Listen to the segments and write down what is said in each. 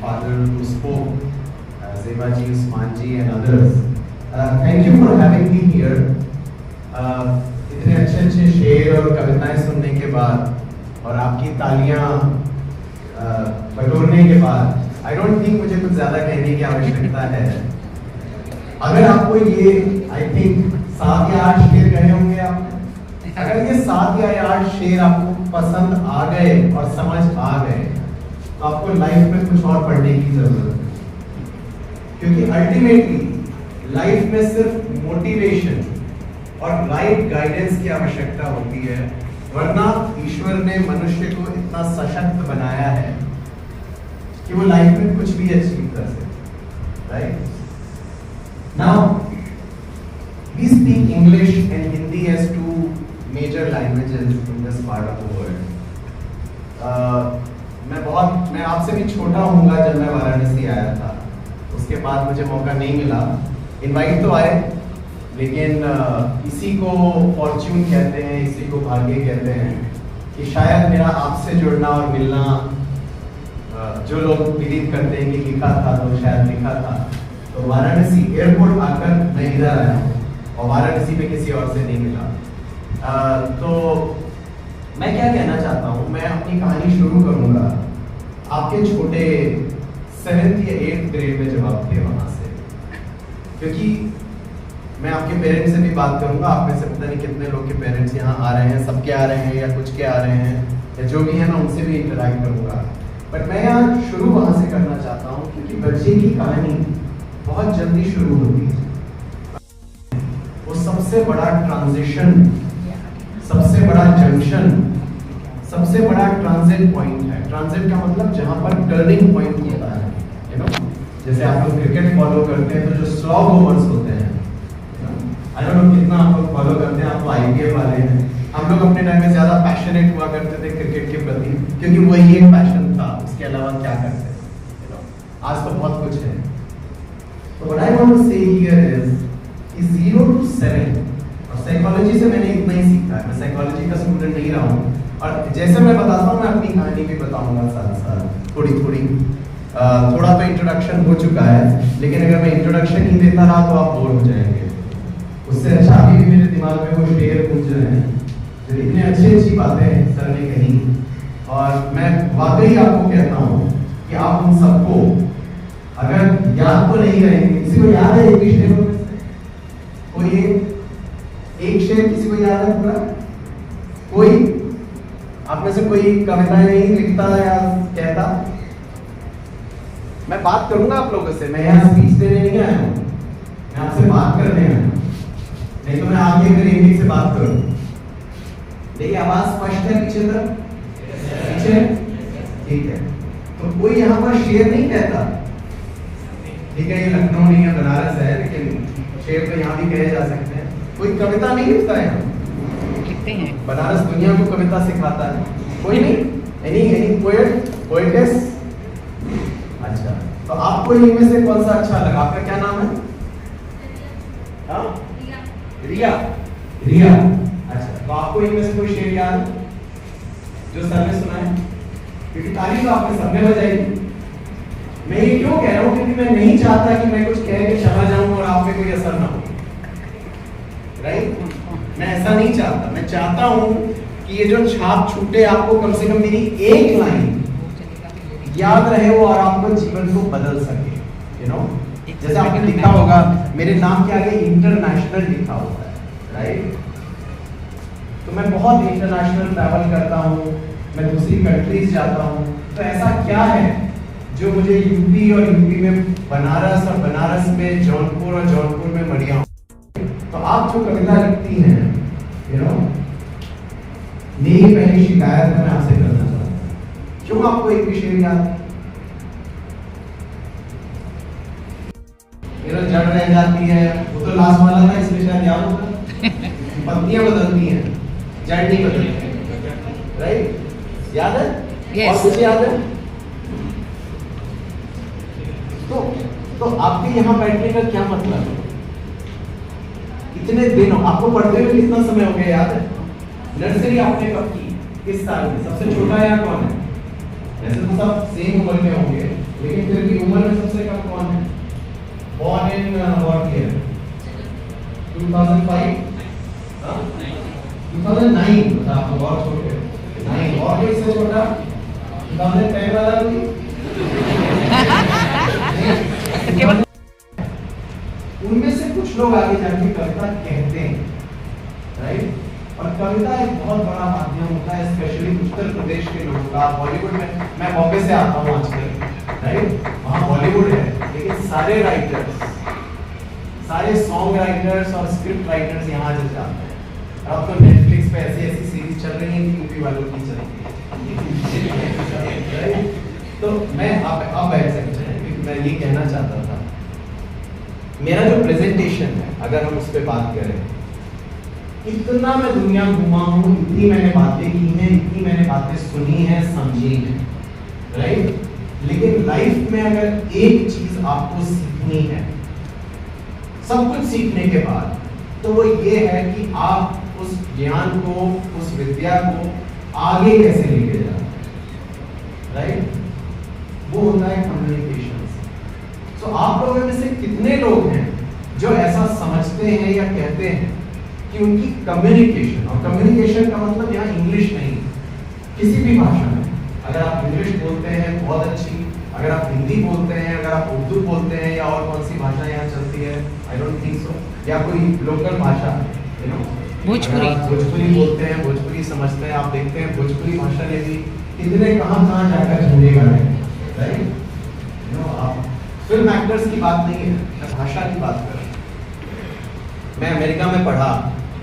father who spoke, Zebaji, Usmanji and others. Thank you for having me here. इतने अच्छे अच्छे शेर और कविताएं सुनने के बाद और आपकी तालियां बटोरने के बाद I don't think मुझे कुछ ज़्यादा कहने की आवश्यकता है। अगर आपको ये I think 7 या 8 शेर कहे होंगे आपने, अगर ये 7 या 8 शेर आपको पसंद आ गए और समझ आ गए तो आपको लाइफ में कुछ और पढ़ने की जरूरत है, क्योंकि अल्टीमेटली लाइफ में सिर्फ मोटिवेशन और राइट गाइडेंस की आवश्यकता होती है, वरना ईश्वर ने मनुष्य को इतना सशक्त बनाया है कि वो लाइफ में कुछ भी अचीव कर सकते। Right now we speak English and Hindi as two major languages in this part of the world. मैं आपसे भी छोटा होऊंगा जब मैं वाराणसी आया था, उसके बाद मुझे मौका नहीं मिला। इनवाइट तो आए, लेकिन इसी को फॉर्च्यून कहते हैं, इसी को भाग्य कहते हैं कि शायद मेरा आपसे जुड़ना और मिलना, जो लोग बिलीव करते हैं कि लिखा था तो शायद लिखा था। तो वाराणसी एयरपोर्ट आकर मैं इधर आया हूँ और वाराणसी में किसी और से नहीं मिला। तो मैं क्या कहना चाहता हूँ, मैं अपनी कहानी शुरू करूँगा आपके छोटे 7th या 8th ग्रेड में जब आप थे वहाँ से, क्योंकि मैं आपके पेरेंट्स से भी बात करूंगा। आप में से पता नहीं कितने लोग के पेरेंट्स यहाँ आ रहे हैं, सबके आ रहे हैं या कुछ के आ रहे हैं, या जो भी है मैं उनसे भी इंटरेक्ट करूंगा। बट मैं यहाँ शुरू वहाँ से करना चाहता हूँ क्योंकि बच्चे की कहानी बहुत जल्दी शुरू होती है। वो सबसे बड़ा ट्रांजिशन, सबसे बड़ा जंक्शन, सबसे बड़ा ट्रांजिट पॉइंट है। ट्रांजिट का मतलब जहाँ पर टर्निंग पॉइंट होता है, यू नो, जैसे आप लोग क्रिकेट फॉलो करते हैं तो जो स्लॉग ओवर्स होते हैं, आई डोंट नो कितना आप लोग फॉलो करते हैं, आप तो आईपीएल वाले हैं। हम लोग अपने टाइम में ज्यादा पैशनेट हुआ करते थे क्रिकेट के प्रति, क्योंकि वही एक पैशन था, उसके अलावा क्या करते हैं, यू नो। आज तो बहुत कुछ है। तो व्हाट आई वांट टू से हियर इज 0 to 7, और साइकोलॉजी से मैंने इतना ही सीखा है। मैं साइकोलॉजी का स्टूडेंट नहीं रहा हूँ, और जैसे मैं बताता हूँ मैं अपनी कहानी भी बताऊंगा साथ साथ, थोड़ा तो इंट्रोडक्शन हो चुका है, लेकिन अगर मैं इंट्रोडक्शन ही देता रहा तो आप बोर हो जाएंगे। उससे अच्छा अभी भी मेरे दिमाग में वो शेर गूंज रहे हैं, जो इतने अच्छी बातें सर ने कही, और मैं वाकई आपको कहता हूँ कि आप उन सबको अगर याद तो नहीं करेंगे, किसी को याद है एक भी शेर में से? कोई एक शेर किसी को याद है पूरा? कोई आप में से कोई कविताएं नहीं लिखता या कहता? मैं बात करूंगा आप लोगों से, मैं यहाँ स्पीच देने नहीं आया हूँ, मैं आपसे बात करने आया हूँ। नहीं तो मैं आगे अगर इंग्लिश से बात करूं, देखिए आवाज स्पष्ट है पीछे तरफ, पीछे ठीक है। तो कोई यहाँ पर शेर नहीं कहता, ठीक है, ये लखनऊ नहीं है, बनारस है, लेकिन शेर तो यहाँ भी कहे जा सकते हैं। कोई कविता नहीं लिखता है यहाँ, लिखते हैं, बनारस दुनिया को कविता सिखाता है, कोई नहीं। Any poet, poetess? अच्छा, तो आपको इनमें से कौन सा अच्छा लगा? आपका क्या नाम है? हाँ, रिया। रिया, अच्छा, तो आपको इनमें से कोई शेर याद है जो सर ने सुना है? क्योंकि ताली तो आपने सबने बजाई। मैं ये क्यों कह रहा हूँ, क्योंकि मैं नहीं चाहता कि मैं कुछ कह के चला जाऊं और आप पे कोई असर ना हो। राइट, मैं ऐसा नहीं चाहता। मैं चाहता हूं कि ये जो छाप छूटे, आपको कम से कम मेरी एक लाइन याद रहे वो और आपको जीवन को बदल सके, यू नो। जैसे आपने लिखा होगा मेरे नाम के आगे इंटरनेशनल लिखा होता है, राइट। तो मैं बहुत इंटरनेशनल ट्रैवल करता हूँ, मैं दूसरी कंट्रीज जाता हूँ, तो ऐसा क्या है जो मुझे यूपी और यूपी में बनारस और बनारस में जौनपुर और जौनपुर में मड़िया। तो आप जो कविता लिखती हैं, यू नो, मेरी पहली शिकायत मैं आपसे करना चाहता हूँ, क्यों आपको एक भी शेर याद जड़ रह जाती है? वो तो लास्ट वाला था, इसलिए शायद याद होगा। पत्तियां बदलती हैं, जड़ नहीं बदलती, राइट? याद है? yes. और कुछ याद है? तो आपके यहाँ बैठने का क्या मतलब है? इतने दिन आपको पढ़ते हुए कितना समय हो गया याद है? नर्सरी आपने कब की? किस साल में? सबसे छोटा यहाँ कौन है? वैसे तो सब सेम उम्र के होंगे, लेकिन फिर भी उम्र में सबसे कम कौन है? Born in what year? 2005? 2009, मतलब आप बहुत छोटे हो। 9 और कोई इससे छोटा? 2010 वाला कोई? उनमें से कुछ लोग आगे जाके कविता कहते हैं, राइट? और कविता एक बहुत बड़ा माध्यम होता है, स्पेशली उत्तर प्रदेश के लोगों का। बॉलीवुड में, मैं बॉम्बे से आता हूँ आजकल, राइट? वहाँ बॉलीवुड है, लेकिन सारे राइटर्स, सारे सॉन्ग राइटर्स और स्क्रिप्ट राइटर्स यहाँ से जाते हैं। और अब तो नेटफ्लिक्स पे ऐसी ऐसी सीरीज चल रही है कि यूपी वालों की चल रही है। तो मैं आप बैठ सकते हैं, क्योंकि मैं ये कहना चाहता था, मेरा जो प्रेजेंटेशन है, अगर हम उस पर बात करें, इतना मैं दुनिया घुमा हूँ, इतनी मैंने बातें की हैं, इतनी मैंने बातें सुनी हैं, समझी हैं, राइट? लेकिन लाइफ में अगर एक चीज आपको सीखनी है, सब कुछ सीखने के बाद, तो वो ये है कि आप उस ज्ञान को, उस विद्या को आगे कैसे लेके जाए, राइट? वो होता है कम्युनिकेशन। तो आप लोगों में से कितने लोग हैं जो ऐसा समझते हैं या कहते हैं कि उनकी कम्युनिकेशन, और कम्युनिकेशन का मतलब यहाँ इंग्लिश नहीं, किसी भी भाषा में, अगर आप इंग्लिश बोलते हैं बहुत अच्छी, अगर आप हिंदी बोलते हैं, अगर आप उर्दू बोलते हैं, या और कौन सी भाषा यहाँ चलती है, आई डोंट थिंक सो, या कोई लोकल भाषा, यू नो, भोजपुरी, भोजपुरी बोलते हैं, भोजपुरी समझते हैं, आप देखते हैं भोजपुरी भाषा ने भी कितने कहाँ जाकर झंडे गाड़े, राइट? यू नो, आप फिल्म एक्टर्स की बात नहीं है, मैं भाषा की बात कर रहा हूँ। मैं अमेरिका में पढ़ा,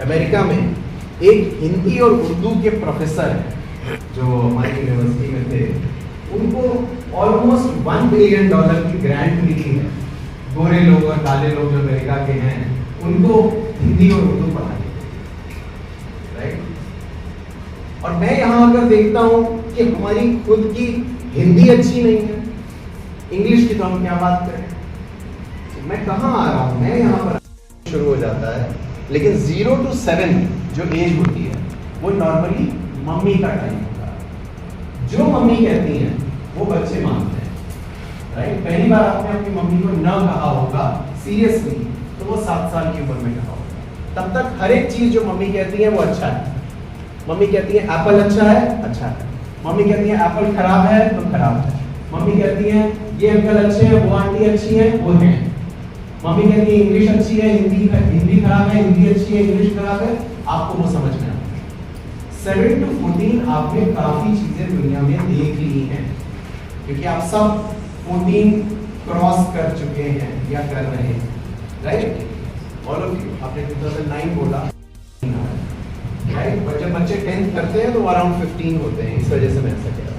अमेरिका में एक हिंदी और उर्दू के प्रोफेसर हैं जो हमारी यूनिवर्सिटी में थे, उनको ऑलमोस्ट $1 बिलियन की ग्रांट मिली है। गोरे लोग और काले लोग जो अमेरिका के हैं, उनको हिंदी और उर्दू पढ़ाने, राइट? और मैं यहाँ अगर देखता हूँ कि हमारी खुद की हिंदी अच्छी नहीं है, इंग्लिश की तो हम क्या बात करें। मैं कहाँ आ रहा हूँ, मैं यहाँ पर शुरू हो जाता है, लेकिन 0 to 7 जो एज होती है, वो नॉर्मली मम्मी का टाइम होता है। जो मम्मी कहती हैं वो बच्चे मानते हैं, राइट? पहली बार आपने अपनी मम्मी को न कहा होगा सीरियसली, तो वो 7 साल की उम्र में कहा होगा। तब तक हर एक चीज जो मम्मी कहती है वो अच्छा है। मम्मी कहती है एप्पल अच्छा है, अच्छा है। मम्मी कहती है एप्पल खराब है, तो खराब है। मम्मी कहती है ये अंकल अच्छे हैं, वो आंटी अच्छी है, वो है। मम्मी कहती है इंग्लिश अच्छी है, हिंदी खराब है, हिंदी अच्छी है, इंग्लिश खराब है, आपको वो समझ में आता है। 7 to 14 आपने काफी चीजें दुनिया में देख ली हैं, क्योंकि आप सब 14 क्रॉस कर चुके हैं या कर रहे हैं, राइट? All of you. आपने 2009 बोला, राइट? पर जब बच्चे 10th करते हैं तो अराउंड 15 होते हैं, इस वजह से मैं ऐसा कह रहा हूँ।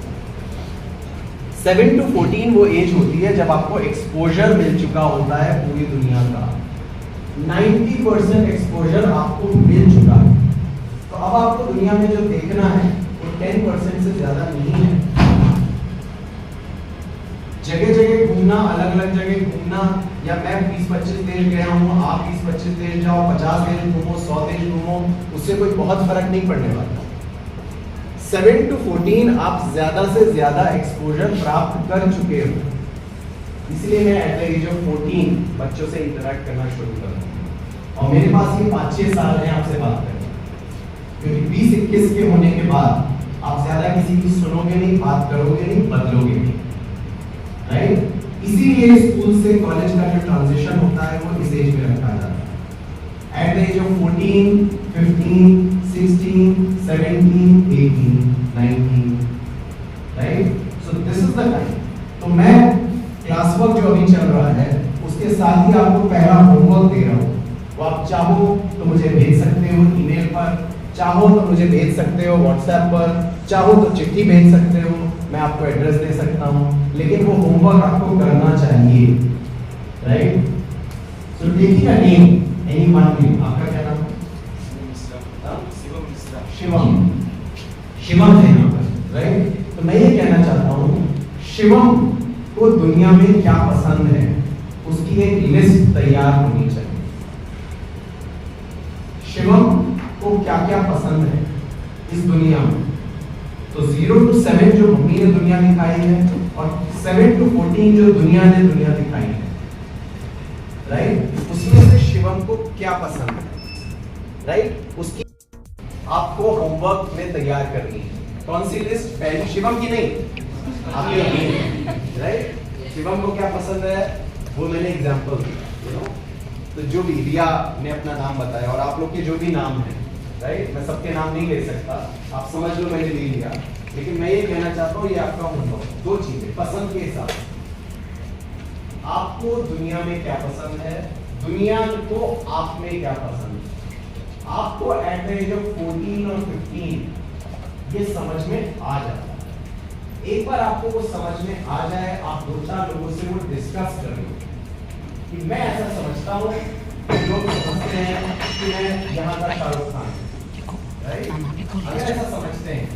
7 to 14 वो एज होती है जब आपको एक्सपोजर मिल चुका होता है पूरी दुनिया का। 90% एक्सपोजर आपको मिल चुका है, तो अब आपको दुनिया में जो देखना है वो 10% से ज्यादा नहीं है। जगह जगह घूमना, अलग अलग जगह घूमना, या मैं 20-25 देश गया हूँ, आप 20-25 देश जाओ, 50 देश घूमो, 100 देश घूमो, उससे कोई बहुत फर्क नहीं पड़ने वाला। 7 to 14 आप ज्यादा से ज्यादा एक्सपोजर प्राप्त कर चुके हो, इसलिए मैं एट द एज ऑफ 14 बच्चों से इंटरेक्ट करना शुरू करूँ। और मेरे पास ये 5-6 साल है आपसे बात करने, क्योंकि 20-21 के होने के बाद आप ज्यादा किसी की सुनोगे नहीं, बात करोगे नहीं, बदलोगे नहीं, राइट? इसीलिए स्कूल से कॉलेज का जो ट्रांजिशन होता है वो इस एज में रखा जाता है। At the age of 14, 15, 16, 17, 18, 19, right? So this is the time. तो मैं क्लास वर्क जो अभी चल रहा है उसके साथ ही आपको पहला होमवर्क दे रहा हूँ, वो आप चाहो तो मुझे भेज सकते हो ईमेल पर, चाहो तो मुझे भेज सकते हो व्हाट्सएप पर, चाहो तो चिट्ठी भेज सकते हो, मैं आपको एड्रेस दे सकता हूँ, लेकिन वो होमवर्क आपको करना चाहिए, right? So taking a name, any one name, आपका क्या नाम? शिवम। शिवम है यहाँ पर, राइट? तो मैं ये कहना चाहता हूँ, शिवम को दुनिया में क्या पसंद है उसकी एक लिस्ट तैयार होनी चाहिए। शिवम को क्या क्या पसंद है इस दुनिया में। तो 0 to 7 जो मम्मी ने दुनिया दिखाई है, और 7 to 14 जो दुनिया दिखाई है, राइट, उसमें से शिवम को क्या पसंद है, राइट, उसकी आपको होमवर्क में तैयार करनी है। कौन सी लिस्ट? पहली शिवम की नहीं, आपकी, राइट। शिवम को क्या पसंद है वो मैंने एग्जांपल दिया, तो जो भी रिया ने अपना नाम बताया और आप लोग के जो भी नाम है, राइट, मैं सबके नाम नहीं ले सकता, आप समझ लो मैंने ले लिया, लेकिन मैं ये कहना चाहता हूँ ये आपका होमवर्क, दो चीजें पसंद के हिसाब से, आपको दुनिया में क्या पसंद है, दुनिया को आप में क्या पसंद है। आपको एट द एज ऑफ 14 और 15 ये समझ में आ जाता है। एक बार आपको वो समझ में आ जाए, आप 2-4 लोगों से वो डिस्कस कर लो कि मैं ऐसा समझता हूँ, लोग समझते हैं कि मैं यहाँ का शाहरुख खान, राइट, अगर ऐसा समझते हैं,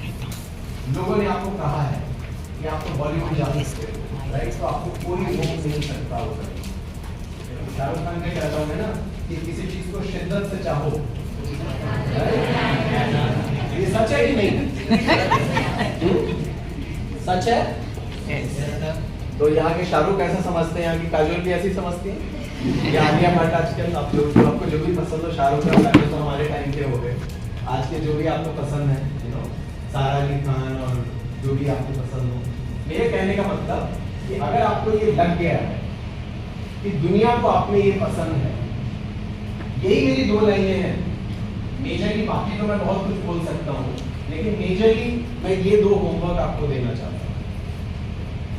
लोगों ने आपको कहा है कि आपको बॉलीवुड जा सकते हो, राइट, तो आपको कोई रोक नहीं सकता होगा। शाहरुख खान ने कहता हूँ ना कि किसी चीज को शिद्दत से चाहो, ये सच है कि नहीं? सच है। तो यहाँ के शाहरुख ऐसा समझते हैं, यहाँ की काजोल भी ऐसी समझती है, या आलिया भट्ट आजकल आप लोग आपको जो भी पसंद हो, शाहरुख खान पहले तो हमारे टाइम के हो गए, आज के जो भी आपको पसंद है, यू नो, सारा अली खान और जो भी आपको पसंद हो। मेरे कहने का मतलब कि अगर आपको ये लग गया है कि दुनिया को आप में ये पसंद है, यही मेरी 2 लाइनें हैं मेजरली, बाकी तो मैं बहुत कुछ बोल सकता हूँ, लेकिन मेजरली मैं ये 2 होमवर्क आपको देना चाहता हूँ।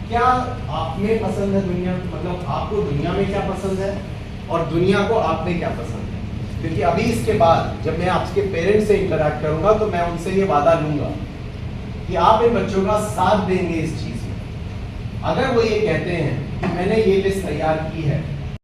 क्या आप में पसंद है दुनिया, मतलब आपको दुनिया में क्या पसंद है और दुनिया को आप में क्या पसंद है, क्योंकि अभी इसके बाद जब मैं आपके पेरेंट्स से इंटरैक्ट करूंगा तो मैं उनसे ये वादा लूंगा कि आप इन बच्चों का साथ देंगे इस चीज में। अगर वो ये कहते हैं कि मैंने ये लिस्ट तैयार की है